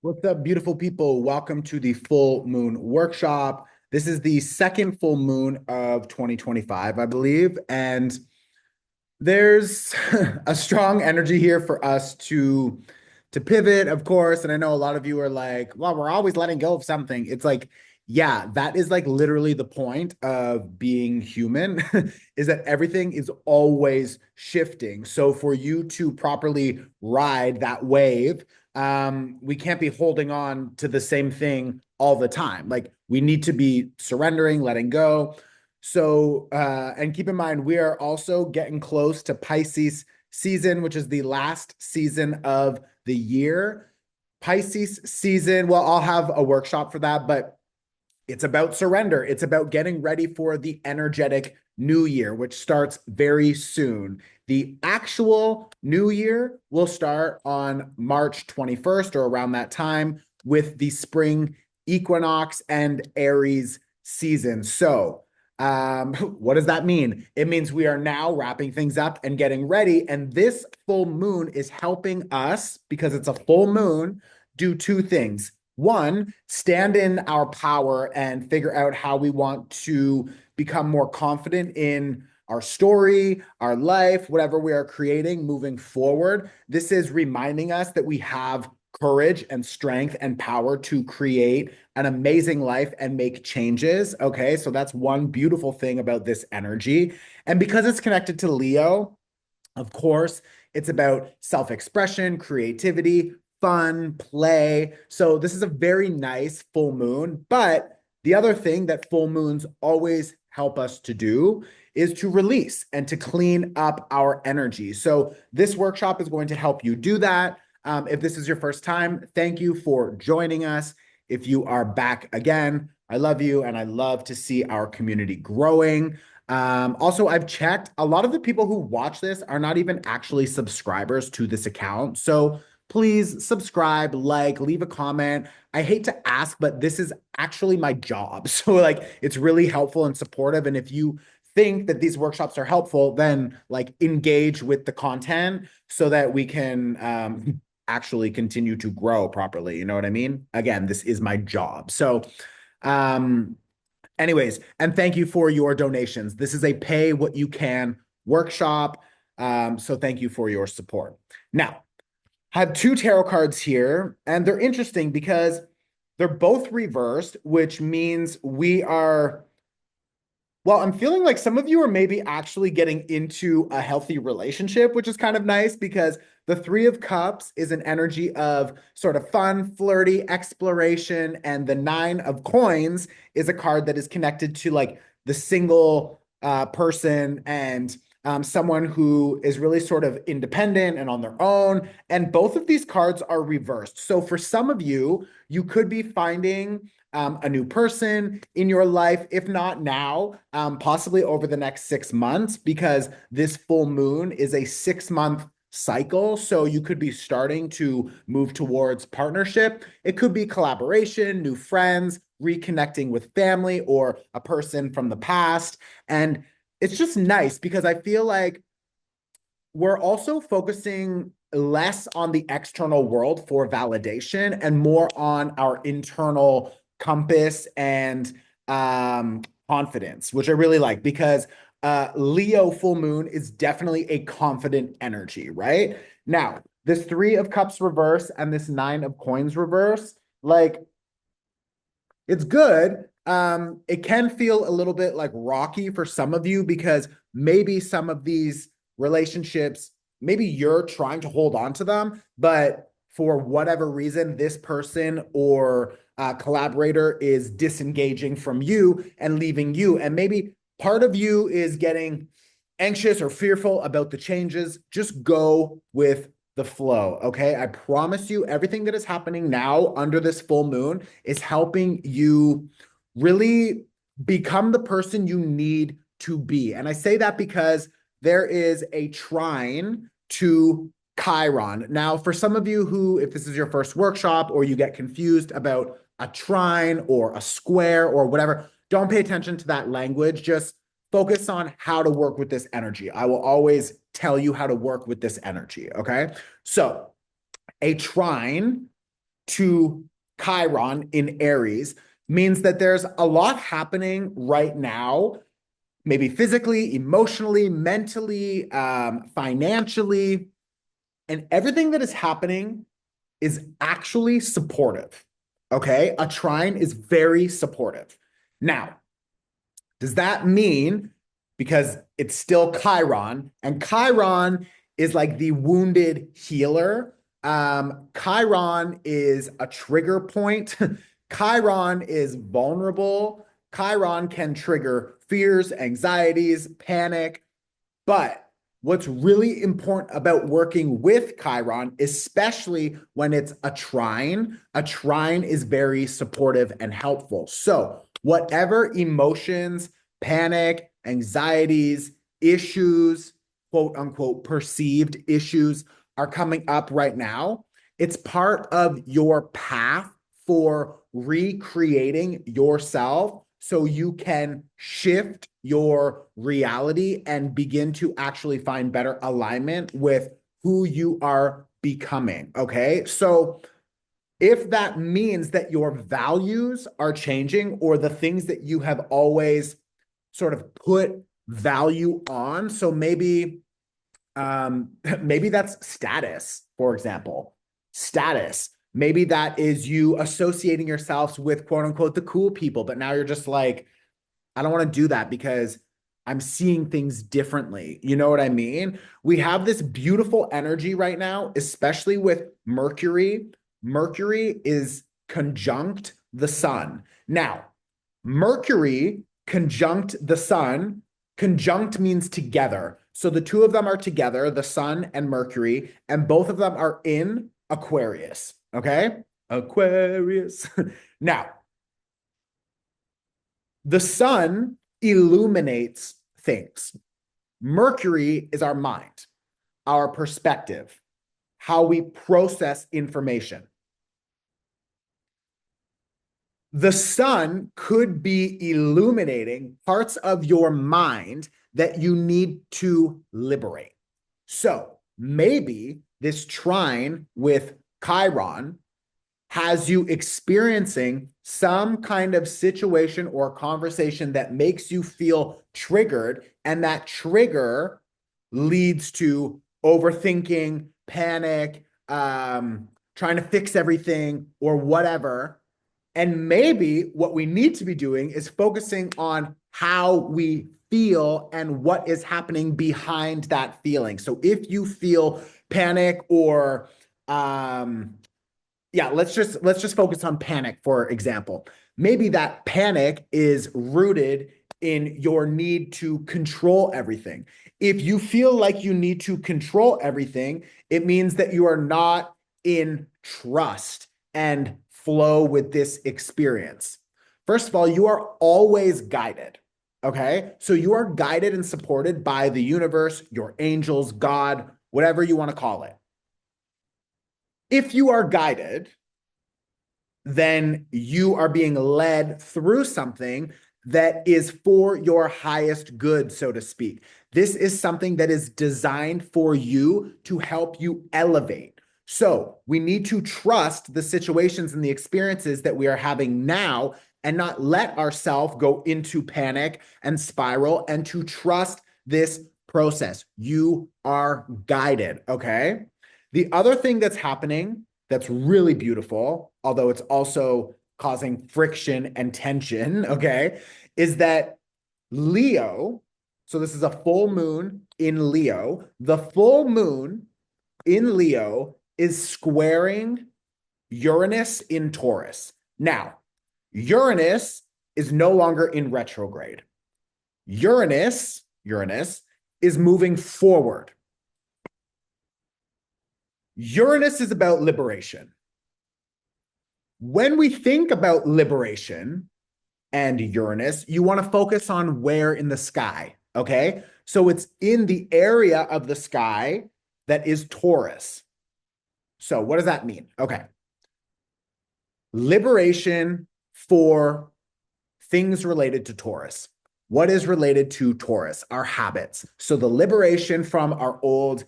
What's up, beautiful people? Welcome to the full moon workshop. This is the second full moon of 2025, I believe. And there's a strong energy here for us to pivot, of course. And I know a lot of you are like, well, we're always letting go of something. It's like, yeah, that is like literally the point of being human, is that everything is always shifting. So for you to properly ride that wave, we can't be holding on to the same thing all the time. Like we need to be surrendering, letting go. So, and keep in mind, we are also getting close to Pisces season, which is the last season of the year. Pisces season, well, I'll have a workshop for that, but it's about surrender. It's about getting ready for the energetic new year, which starts very soon. The actual new year will start on March 21st or around that time with the spring equinox and Aries season. So, what does that mean? It means we are now wrapping things up and getting ready. And this full moon is helping us because it's a full moon do two things. One, stand in our power and figure out how we want to become more confident in our story, our life, whatever we are creating moving forward. This is reminding us that we have courage and strength and power to create an amazing life and make changes. Okay, so that's one beautiful thing about this energy. And because it's connected to Leo, of course, it's about self expression, creativity, fun, play. So, this is a very nice full moon. But the other thing that full moons always help us to do is to release and to clean up our energy. So, this workshop is going to help you do that. If this is your first time, thank you for joining us. If you are back again, I love you and I love to see our community growing. Also, I've checked a lot of the people who watch this are not even actually subscribers to this account. So please subscribe, like, leave a comment. I hate to ask, but this is actually my job. So, like, it's really helpful and supportive. And if you think that these workshops are helpful, then like engage with the content so that we can actually continue to grow properly. You know what I mean? Again, this is my job. So, um, anyways, and thank you for your donations. This is a pay what you can workshop. So thank you for your support. Now, I have two tarot cards here, and they're interesting because they're both reversed, which means we are, well, I'm feeling like some of you are maybe actually getting into a healthy relationship, which is kind of nice because the Three of Cups is an energy of sort of fun, flirty exploration. And the Nine of Coins is a card that is connected to like the single person and someone who is really sort of independent and on their own. And both of these cards are reversed. So for some of you, you could be finding a new person in your life, if not now, possibly over the next 6 months, because this full moon is a 6 month cycle. So you could be starting to move towards partnership. It could be collaboration, new friends, reconnecting with family or a person from the past. And it's just nice because I feel like we're also focusing less on the external world for validation and more on our internal compass and confidence, which I really like because Leo full moon is definitely a confident energy, right? Now, this Three of Cups reverse and this Nine of Coins reverse, like it's good. It can feel a little bit like rocky for some of you because maybe some of these relationships, maybe you're trying to hold on to them, but for whatever reason, this person or collaborator is disengaging from you and leaving you. And maybe part of you is getting anxious or fearful about the changes. Just go with the flow. Okay. I promise you, everything that is happening now under this full moon is helping you really become the person you need to be. And I say that because there is a trine to Chiron. Now, for some of you who, if this is your first workshop or you get confused about a trine or a square or whatever, don't pay attention to that language. Just focus on how to work with this energy. I will always tell you how to work with this energy. Okay. So a trine to Chiron in Aries means that there's a lot happening right now, maybe physically, emotionally, mentally, financially, and everything that is happening is actually supportive. Okay. A trine is very supportive. Now, does that mean, because it's still Chiron, and Chiron is like the wounded healer? Chiron is a trigger point. Chiron is vulnerable. Chiron can trigger fears, anxieties, panic. But what's really important about working with Chiron, especially when it's a trine is very supportive and helpful. So whatever emotions, panic, anxieties, issues, quote unquote, perceived issues are coming up right now, it's part of your path for recreating yourself so you can shift your reality and begin to actually find better alignment with who you are becoming. Okay. So if that means that your values are changing or the things that you have always sort of put value on, so maybe maybe that's status, for example. Status. Maybe that is you associating yourselves with quote unquote the cool people, but now you're just like, I don't want to do that because I'm seeing things differently. You know what I mean? We have this beautiful energy right now, especially with Mercury. Mercury is conjunct the sun. Now, Mercury conjunct the sun, conjunct means together. So the two of them are together, the sun and Mercury, and both of them are in Aquarius. Okay? Aquarius. Now, the sun illuminates things. Mercury is our mind, our perspective, how we process information. The sun could be illuminating parts of your mind that you need to liberate. So maybe this trine with Chiron has you experiencing some kind of situation or conversation that makes you feel triggered, and that trigger leads to overthinking, panic, trying to fix everything or whatever. And maybe what we need to be doing is focusing on how we feel and what is happening behind that feeling. So if you feel panic or let's just focus on panic, for example. Maybe that panic is rooted in your need to control everything. If you feel like you need to control everything, it means that you are not in trust and flow with this experience. First of all, you are always guided. Okay. So you are guided and supported by the universe, your angels, God, whatever you want to call it. If you are guided, then you are being led through something that is for your highest good, so to speak. This is something that is designed for you to help you elevate. So we need to trust the situations and the experiences that we are having now and not let ourselves go into panic and spiral, and to trust this process. You are guided, okay? The other thing that's happening that's really beautiful, although it's also causing friction and tension, okay, is that Leo, so this is a full moon in Leo. The full moon in Leo is squaring Uranus in Taurus. Now, Uranus is no longer in retrograde. Uranus is moving forward. Uranus is about liberation. When we think about liberation and Uranus, you want to focus on where in the sky, okay? So it's in the area of the sky that is Taurus. So what does that mean? Okay. Liberation for things related to Taurus. What is related to Taurus? Our habits. So the liberation from our old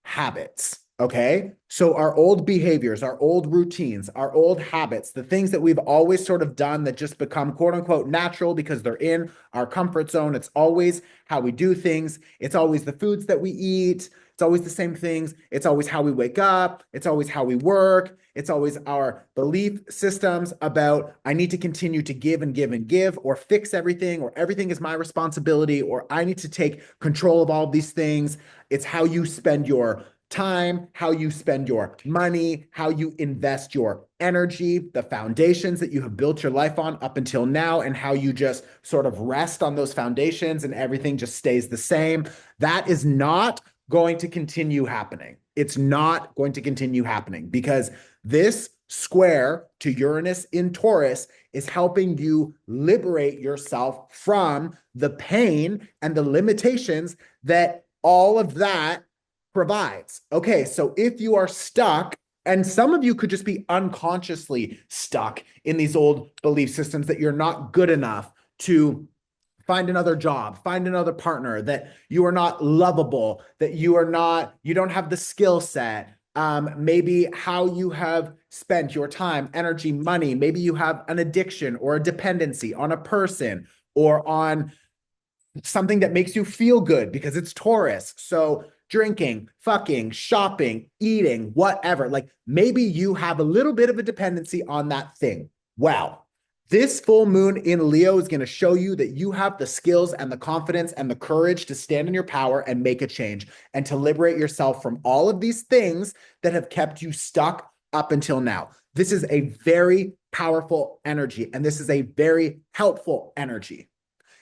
habits. Okay. So our old behaviors, our old routines, our old habits, the things that we've always sort of done that just become quote unquote natural because they're in our comfort zone. It's always how we do things. It's always the foods that we eat. It's always the same things. It's always how we wake up. It's always how we work. It's always our belief systems about I need to continue to give and give and give, or fix everything, or everything is my responsibility, or I need to take control of all of these things. It's how you spend your time, how you spend your money, how you invest your energy, the foundations that you have built your life on up until now, and how you just sort of rest on those foundations and everything just stays the same. That is not going to continue happening. It's not going to continue happening because this square to Uranus in Taurus is helping you liberate yourself from the pain and the limitations that all of that provides. Okay, so if you are stuck, and some of you could just be unconsciously stuck in these old belief systems that you're not good enough to find another job, find another partner, that you are not lovable, that you don't have the skill set. Maybe how you have spent your time, energy, money. Maybe you have an addiction or a dependency on a person or on something that makes you feel good because it's Taurus. So drinking, fucking, shopping, eating, whatever. Like maybe you have a little bit of a dependency on that thing. Well, this full moon in Leo is going to show you that you have the skills and the confidence and the courage to stand in your power and make a change and to liberate yourself from all of these things that have kept you stuck up until now. This is a very powerful energy, and this is a very helpful energy.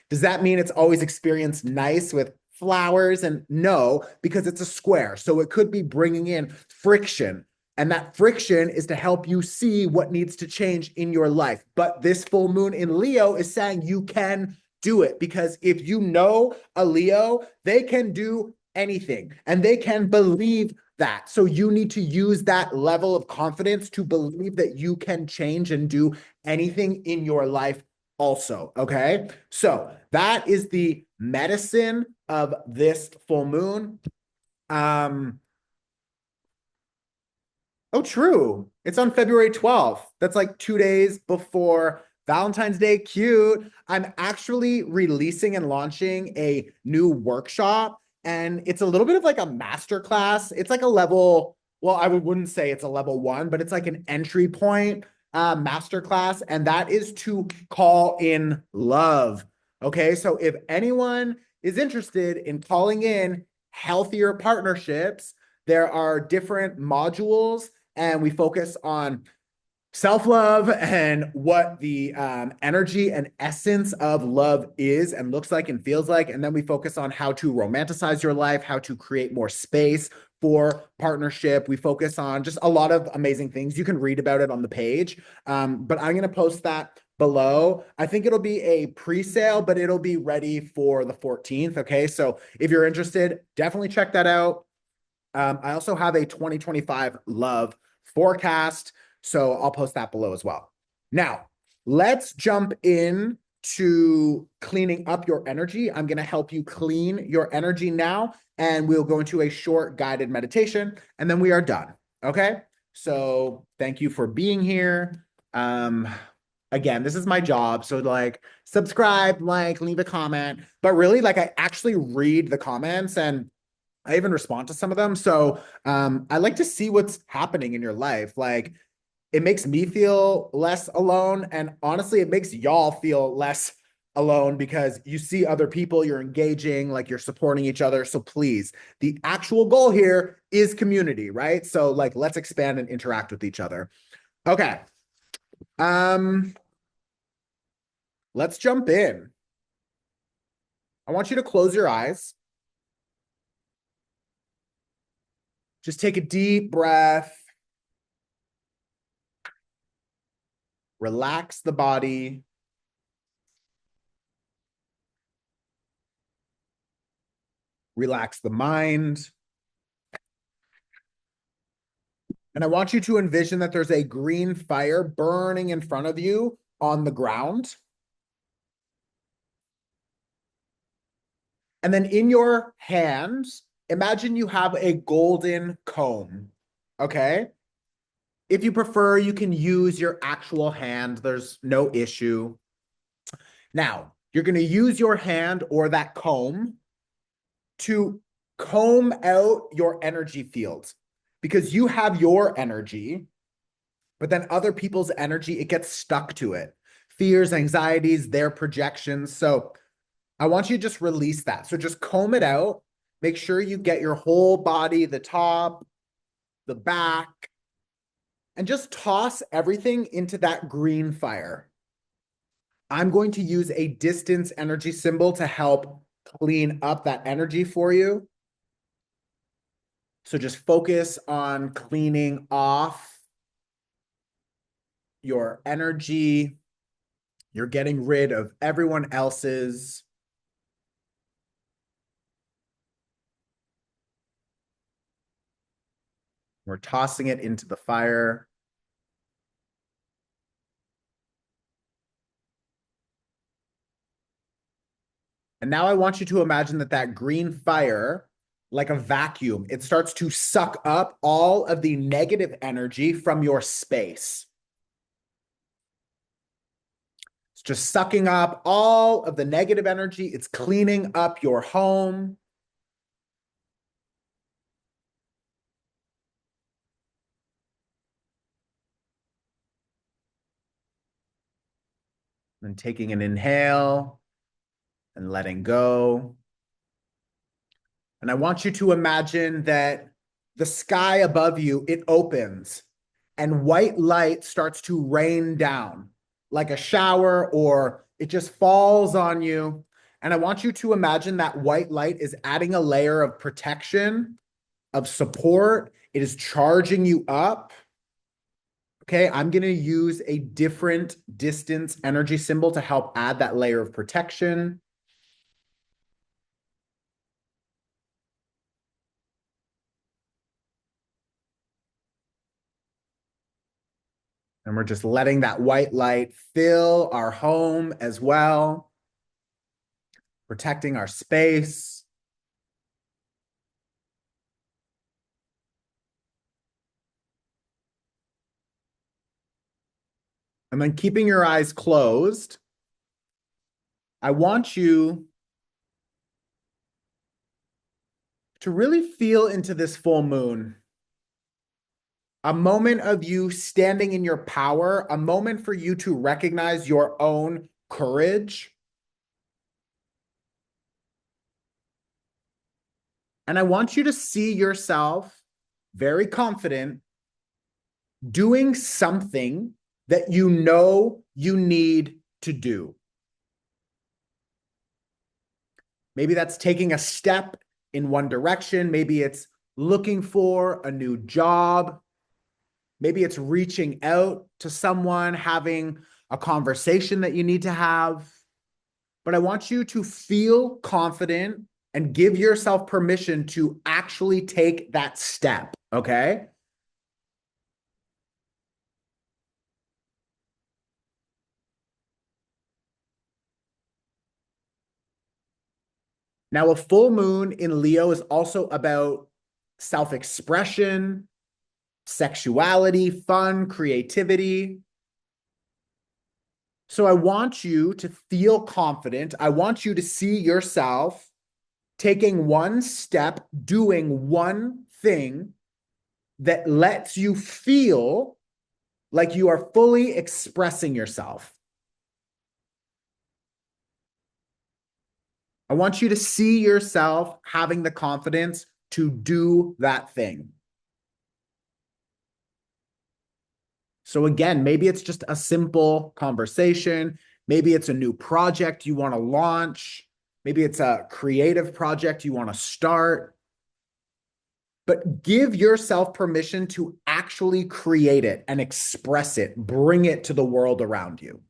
Does that mean it's always experienced nice with flowers? And no, because it's a square. So it could be bringing in friction. And that friction is to help you see what needs to change in your life. But this full moon in Leo is saying you can do it, because if you know a Leo, they can do anything and they can believe that. So you need to use that level of confidence to believe that you can change and do anything in your life also. Okay. So that is the medicine of this full moon. Um, oh, true. It's on February 12th. That's like 2 days before Valentine's Day. Cute. I'm actually releasing and launching a new workshop, and it's a little bit of like a master class. It's like a level, well, I wouldn't say it's a level one, but it's like an entry point master class, and that is to call in love. Okay, so if anyone is interested in calling in healthier partnerships, there are different modules, and we focus on self-love and what the energy and essence of love is and looks like and feels like. And then we focus on how to romanticize your life, how to create more space for partnership. We focus on just a lot of amazing things. You can read about it on the page, but I'm going to post that below. I think it'll be a pre-sale, but it'll be ready for the 14th. Okay, so if you're interested, definitely check that out. I also have a 2025 love forecast, so I'll post that below as well. Now, let's jump in to cleaning up your energy. I'm going to help you clean your energy now, and we'll go into a short guided meditation, and then we are done. Okay? So thank you for being here. Again, this is my job. So like subscribe, like, leave a comment, but really like I actually read the comments and I even respond to some of them. So I like to see what's happening in your life. Like it makes me feel less alone. And honestly, it makes y'all feel less alone because you see other people, you're engaging, like you're supporting each other. So please, the actual goal here is community, right? So like let's expand and interact with each other. Okay. Um, let's jump in. I want you to close your eyes. Just take a deep breath. Relax the body. Relax the mind. And I want you to envision that there's a green fire burning in front of you on the ground. And then in your hands, imagine you have a golden comb, okay? If you prefer, you can use your actual hand. There's no issue. Now, you're going to use your hand or that comb to comb out your energy fields because you have your energy, but then other people's energy, it gets stuck to it. Fears, anxieties, their projections. So I want you to just release that. So just comb it out. Make sure you get your whole body, the top, the back, and just toss everything into that green fire. I'm going to use a distance energy symbol to help clean up that energy for you. So just focus on cleaning off your energy. You're getting rid of everyone else's. We're tossing it into the fire. And now I want you to imagine that that green fire, like a vacuum, it starts to suck up all of the negative energy from your space. It's just sucking up all of the negative energy. It's cleaning up your home. And taking an inhale and letting go. And I want you to imagine that the sky above you, it opens and white light starts to rain down like a shower, or it just falls on you. And I want you to imagine that white light is adding a layer of protection, of support. It is charging you up. Okay, I'm going to use a different distance energy symbol to help add that layer of protection. And we're just letting that white light fill our home as well, protecting our space. And then keeping your eyes closed, I want you to really feel into this full moon. A moment of you standing in your power, a moment for you to recognize your own courage. And I want you to see yourself very confident doing something that you know you need to do. Maybe that's taking a step in one direction. Maybe it's looking for a new job. Maybe it's reaching out to someone, having a conversation that you need to have. But I want you to feel confident and give yourself permission to actually take that step, okay? Now, a full moon in Leo is also about self-expression, sexuality, fun, creativity. So I want you to feel confident. I want you to see yourself taking one step, doing one thing that lets you feel like you are fully expressing yourself. I want you to see yourself having the confidence to do that thing. So again, maybe it's just a simple conversation. Maybe it's a new project you want to launch. Maybe it's a creative project you want to start. But give yourself permission to actually create it and express it, bring it to the world around you.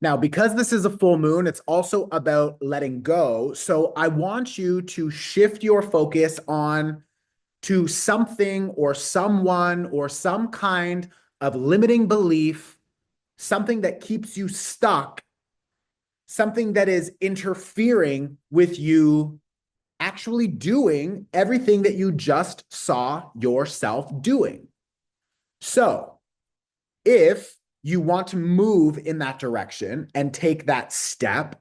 Now, because this is a full moon, it's also about letting go. So I want you to shift your focus on to something or someone or some kind of limiting belief something that keeps you stuck, something that is interfering with you actually doing everything that you just saw yourself doing. So, if you want to move in that direction and take that step,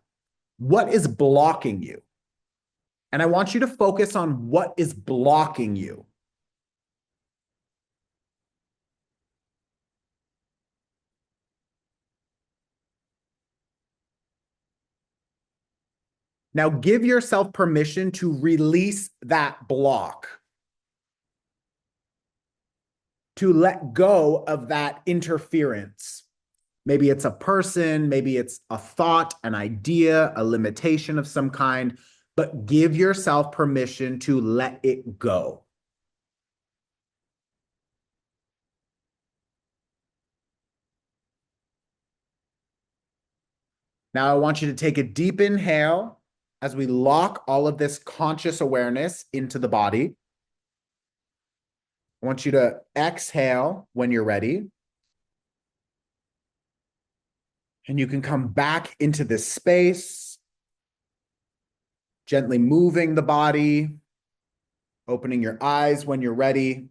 what is blocking you? And I want you to focus on what is blocking you. Now, give yourself permission to release that block, to let go of that interference. Maybe it's a person, maybe it's a thought, an idea, a limitation of some kind, but give yourself permission to let it go. Now, I want you to take a deep inhale as we lock all of this conscious awareness into the body. I want you to exhale when you're ready. And you can come back into this space, gently moving the body, opening your eyes when you're ready.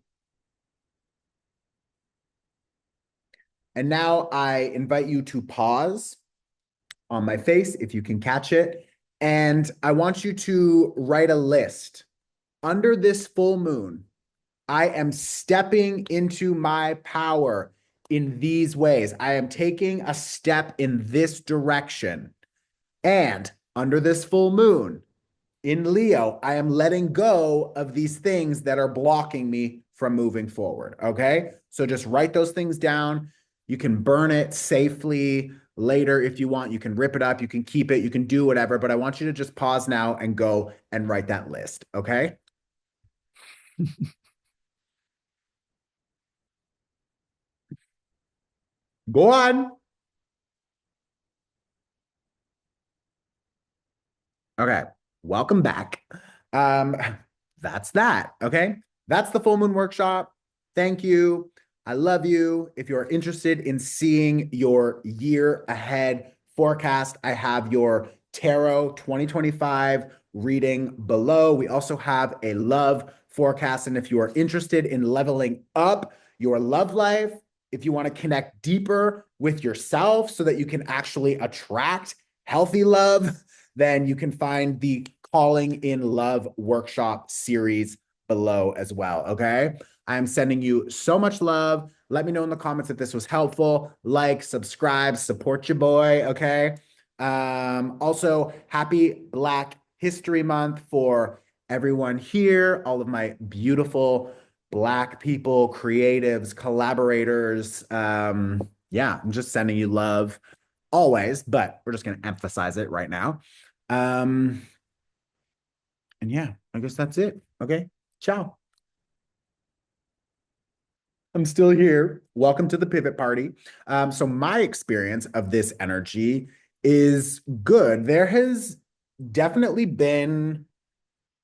And now I invite you to pause on my face if you can catch it. And I want you to write a list. Under this full moon, I am stepping into my power in these ways. I am taking a step in this direction. And under this full moon, in Leo, I am letting go of these things that are blocking me from moving forward. Okay. So just write those things down. You can burn it safely later if you want. You can rip it up. You can keep it. You can do whatever. But I want you to just pause now and go and write that list. Okay. Go on. Okay. Welcome back. Um, that's that. Okay. That's the full moon workshop. Thank you. I love you. If you're interested in seeing your year ahead forecast, I have your Tarot 2025 reading below. We also have a love forecast. And if you are interested in leveling up your love life, if you want to connect deeper with yourself so that you can actually attract healthy love, then you can find the Calling in Love workshop series below as well. Okay. I'm sending you so much love. Let me know in the comments if this was helpful. Like, subscribe, support your boy. Okay. Also, happy Black History Month for everyone here, all of my beautiful Black people, creatives, collaborators. Yeah, I'm just sending you love always, but we're just going to emphasize it right now. And yeah, I guess that's it. Okay. Ciao. I'm still here. Welcome to the pivot party. So my experience of this energy is good. There has definitely been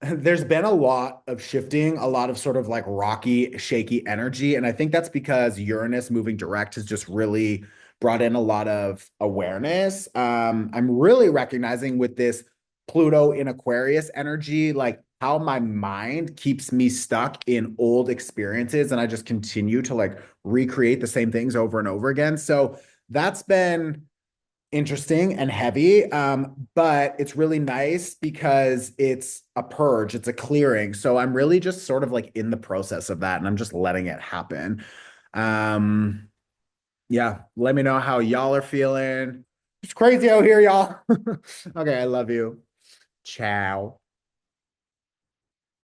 there's been a lot of shifting, a lot of sort of like rocky, shaky energy. And I think that's because Uranus moving direct has just really brought in a lot of awareness. I'm really recognizing with this Pluto in Aquarius energy, like how my mind keeps me stuck in old experiences. And I just continue to like recreate the same things over and over again. So that's been interesting and heavy, but it's really nice because it's a purge, it's a clearing. So I'm really just sort of like in the process of that and I'm just letting it happen. Um, yeah, let me know how y'all are feeling. It's crazy out here, y'all. Okay, I love you. Ciao.